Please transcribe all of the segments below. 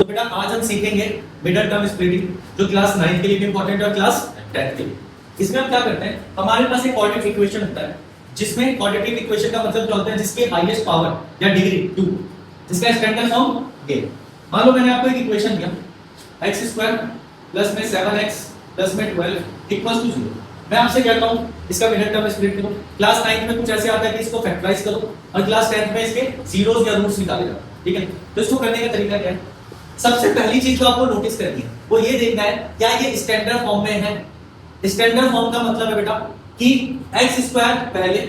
तो बेटा आज हम सीखेंगे मिडल टर्म स्प्लिटिंग जो क्लास 9 के लिए भी इंपॉर्टेंट है और क्लास 10 के लिए। इसमें हम क्या करते हैं, हमारे पास एक क्वाड्रेटिक इक्वेशन होता है जिसमें क्वाड्रेटिक इक्वेशन का मतलब क्या होता है, जिसके हाईएस्ट पावर या डिग्री 2, जिसका स्टैंडर्ड फॉर्म ये। मान लो मैंने आपको एक इक्वेशन दिया x² प्लस में 7x प्लस में 12 इक्वल्स टू 0। मैं आपसे कहता हूं इसका मिडल टर्म स्प्लिट करो। क्लास 9 में कुछ ऐसे आता है कि इसको फैक्टराइज करो और क्लास 10 में इसके जीरोस या रूट्स निकाले जाओ। ठीक है, तो इसको करने का तरीका क्या है? सबसे पहली चीज जो आपको नोटिस करनी है वो ये देखना है क्या ये स्टैंडर्ड फॉर्म में है। स्टैंडर्ड फॉर्म का मतलब है बेटा कि x² पहले,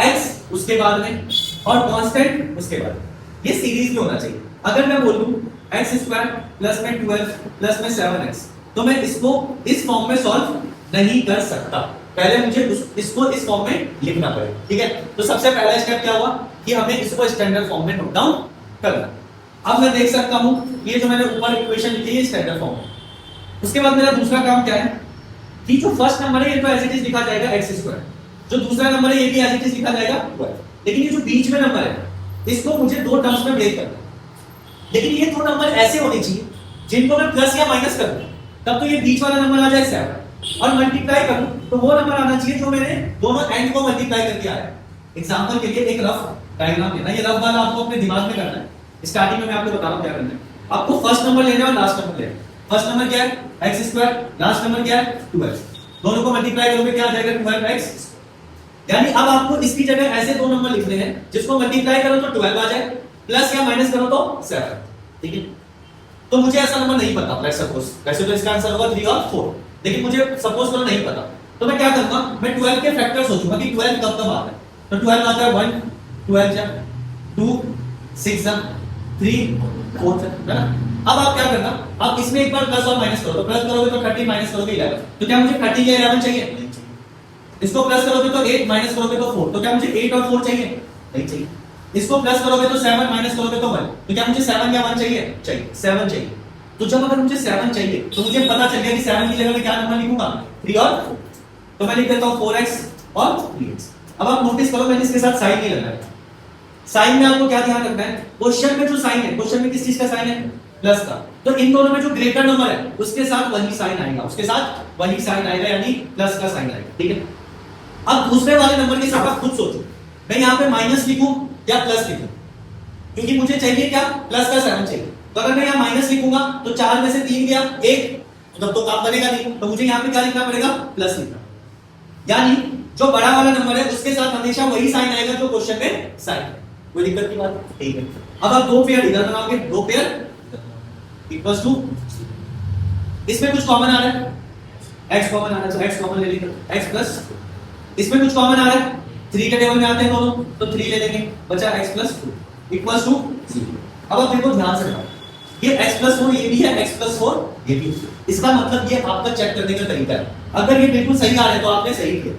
x उसके बाद में और कांस्टेंट उसके बाद। ये सीरीज में होना चाहिए। अगर मैं बोलूं x² प्लस में 12 प्लस में 7x, तो मैं इसको इस फॉर्म में सॉल्व नहीं कर सकता। पहले मुझे इसको इस फॉर्म में लिखना पड़ेगा। ठीक है, तो सबसे पहला स्टेप क्या हुआ कि हमें इसको स्टैंडर्ड फॉर्म में नोट डाउन करना। अब मैं देख सकता हूं ये जो मैंने ऊपर इक्वेशन लिखी है स्टैंडर्ड फॉर्म में। उसके बाद मेरा दूसरा काम क्या है कि जो फर्स्ट नंबर है ये तो एज इट इज लिखा जाएगा x², जो दूसरा नंबर है ये भी एज इट इज लिखा जाएगा 12। लेकिन ये जो बीच में नंबर है इसको मुझे दो टर्म्स में ब्रेक करना है। लेकिन ये दो नंबर ऐसे होने चाहिए जिनको मैं प्लस या माइनस कर दूं, तब तो ये बीच वाला नंबर आ जाए 7 और मल्टीप्लाई करूं तो वो नंबर आना चाहिए जो मैंने दोनों एंड को मल्टीप्लाई करके आया है। एग्जांपल के लिए एक रफ डायग्राम लेना, ये रफ वाला आपको अपने दिमाग में करना है। स्टार्टिंग में मैं आपको बता रहा हूं क्या करना है। आपको फर्स्ट नंबर लेना है और लास्ट नंबर लेना है। फर्स्ट नंबर क्या है x², लास्ट नंबर क्या है 12। दोनों को मल्टीप्लाई करोगे क्या आ जाएगा 12x। यानी अब आपको इसकी जगह ऐसे दो नंबर लिखने हैं जिसको मल्टीप्लाई करो तो 12 आ जाए, प्लस या माइनस करो तो 7। ठीक है, तो मुझे ऐसा नंबर नहीं पता, लेट्स सपोज, वैसे तो इसका आंसर होगा 3 और 4, लेकिन मुझे सपोज करो नहीं पता, तो मैं क्या करूंगा, मैं 12 के फैक्टर सोचूंगा कि 12 कब कब आता है। तो 12 आता है 1, 12 जा 2, 6 जा 3, 4 जा, है ना। अब आप क्या करना, आप इसमें एक बार प्लस और माइनस करो, तो प्लस करोगे तो 30, माइनस करोगे 11। तो क्या मुझे 30 या 11 चाहिए? इसको प्लस करोगे तो 8, माइनस करोगे तो 4। तो क्या मुझे 8 और 4 चाहिए? नहीं चाहिए। इसको प्लस करोगे तो 7, माइनस करोगे तो 1। तो क्या मुझे 7 या 1 चाहिए? चाहिए, 7 चाहिए। तो जब अगर मुझे 7 चाहिए तो मुझे पता चल गया कि 7 की जगह मैं क्या नंबर लिखूंगा 3 और 4। तो मैं लिख देता हूं 4x और 3x। अब आप नोटिस करो मैंने इसके साथ साइन नहीं लगाया। साइन में आपको क्या ध्यान रखना है, क्वेश्चन में जो साइन है, क्वेश्चन में किस चीज का साइन है? प्लस का। तो इन दोनों में जो ग्रेटर नंबर है उसके साथ वही साइन आएगा, उसके साथ वही साइन आएगा, यानी प्लस का साइन आएगा। ठीक है, अब दूसरे वाले नंबर के साथ आप खुद सोचो, मैं यहां पे माइनस लिखूं या प्लस लिखूं, क्योंकि मुझे चाहिए क्या, प्लस का 7 चाहिए। तो अगर मैं यहां माइनस लिखूंगा तो 4 में से 3 गया 1, तब तो काम बनेगा नहीं। तो मुझे यहां पे क्या लिखना पड़ेगा, प्लस लिखना। यानी जो बड़ा वाला नंबर है उसके साथ हमेशा वही साइन आएगा जो क्वेश्चन में साइन है। कोई दिक्कत की बात? ठीक है, अब आप दो पेयर इधर बनाओगे, दो पेयर इक्वल्स टू, इसमें कुछ कॉमन आ रहा है, x कॉमन आ रहा है तो x कॉमन ले लेंगे, x प्लस, इसमें कुछ कॉमन आ रहा है, 3 के टेबल में आते हैं दोनों, तो 3 ले लेंगे, बचा x प्लस 2 इक्वल्स टू 0। अब आप देखो ध्यान से, ये x प्लस 4 ये भी है, x प्लस 4 ये भी। इसका मतलब ये आपका चेक करने का तरीका है। अगर ये बिल्कुल सही आ रहा है तो आपने सही किया,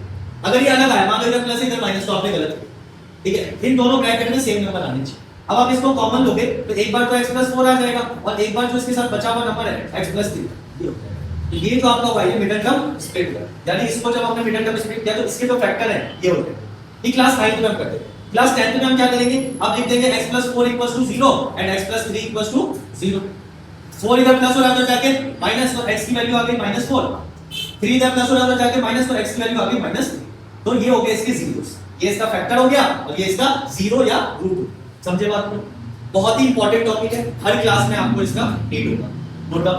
अगर ये अलग आया, मान लो इधर प्लस इधर माइनस, तो आपने गलत किया। ठीक है, इन दोनों ब्रैकेट में सेम नंबर आने चाहिए। अब आप इसको कॉमन लोगे तो एक बार तो x प्लस 4 आ जाएगा और एक बार जो इसके साथ बचा हुआ नंबर है x प्लस 3। तो ये जो आपका y है मिडल टर्म स्प्लिट हुआ, यानी इसको जब हमने मिडल टर्म स्प्लिट किया तो इसके जो फैक्टर है ये होते हैं। ये क्लास 9 में हम करते हैं। क्लास 10 में हम क्या करेंगे, अब लिख देंगे x plus 4 equals to 0 and x plus 3 equals to 0। 4 इधर प्लस हो रहा है तो जाके माइनस, तो x की वैल्यू आ गई -4। 3 इधर प्लस हो रहा है तो जाके माइनस, तो x की वैल्यू आ गई -3। तो ये हो गया इसके जीरोस, ये इसका फैक्टर हो गया और ये इसका 0 या रूट। समझे बात को? बहुत ही इंपॉर्टेंट टॉपिक है, हर क्लास में आपको इसका नीड होगा। Note down